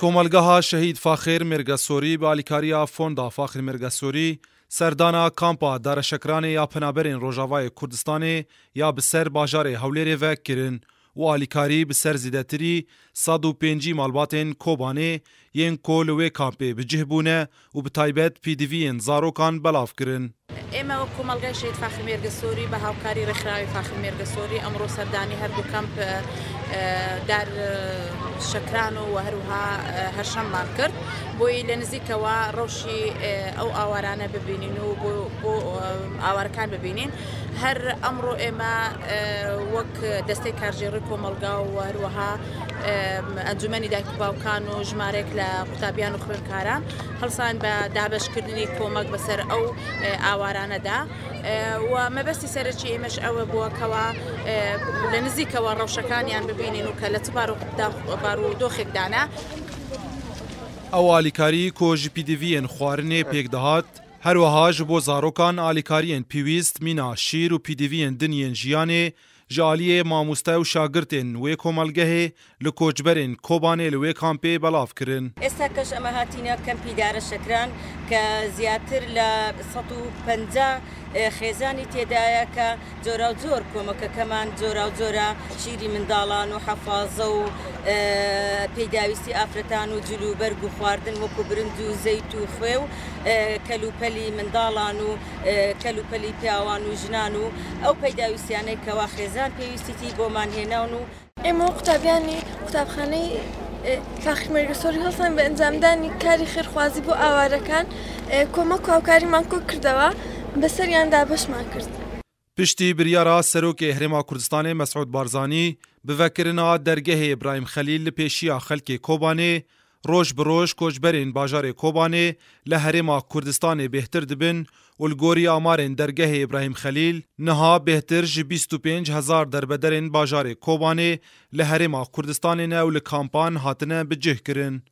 کۆمەلگەها شەهید فاخر مێرگەسۆری بە ئالیکاریە فۆندا فاخر مێرگەسۆری سەردانا کامپا دارەشەکرانê ya penaberên Rojavayê Kurdistanê ya bi ser bajarê Hewlêrê ve kirin û alîkarî bi ser zêdetirî 105 malbatên Kobanê yên ku li wê kampê bi cih bûne û bi taybet pîdiviyên zarokan belav kirin. ئێمە وەک کۆمەلگای شەهید فاخر مێرگەسۆری بە هاوکاری ڕێکخراوی فاخر مێرگەسۆری ئەمڕۆ سەردانی هەردوو کەمپ دار شەکران و هەروها هەرشەممان کرد بۆی لە نزیکەوە ڕەوشی ئەو ئاوارانە ببینین و بۆ ئاوارەکان ببینین. هەر ئەمڕۆ ئێمە وەک دەستەی کارژێڕی کۆمەلگا و هەروەها ئەنجومەنی دایک و باوکان و ژمارێک لە قوتابیان و خوێندکاران هەڵسان بە دابەشکردنی کۆمەک بەسەر ئەو ئاوارانەدا و مەبەستی سەرەکی ئێمەش ئەوە بووەکەوە لە نزیکەوە ڕەوشەکانیان ببینین و کە لە چ بارودۆخێکدانە. ئەو ئالیکاری کۆژی پîدiviyên xwarinê pêk dihat هەروەها ji bo zarokan alîkariyên pîwîst mîna şîr û pîdiviyên din yên jiyanê ji aliyê mamoste û şagirtên wê komelgehê li koçberên Kobanê li wê kampê belav kirin. ئێستا کەش ئەمە هاتینە کەمپی دارەشەکران کە زیاتر لە 150 خێزانی تێدایە کە جۆرا و جۆر کۆمەکەکەمان جۆرا و جۆرە شیری منداڵان و حەفازە و پێداویستی ئافرەتان و جلوبەرگ و خواردن وەکو برنج و زەیت و خوێ و کەلوپەلی منداڵان و کەلوپەلی پیاوان و ژنان و ئەو پەیداویستیانەی کەوا خێزان پێویستیتی بۆمان هێناون و ئێمە قوتابیانی قوتابخانەی فاخر مێرگەسۆری هەڵسان بە ئەنجامدانی کاری خێرخوازی بۆ ئاوارەکان کۆمەک و هاوکاریمان کۆ کردەوە بەسەریاندا بەشمان کرد. پشتی بریارا سەرۆکê Herêma Kurdistanê Mesûd Barzanî bi vekirina dergehê İbrahim Xelîl li pêşiya xelkê Kobanê roj bi roj koçberên bajarê Kobanê li Herêma Kurdistanê bêhtir dibin û li gorî amarên dergehê İbrahim Xelîl niha bêhtir ji 25,000 derbederên bajarê Kobanê li Herêma Kurdistanê ne û li kampan hatine bi cih kirin.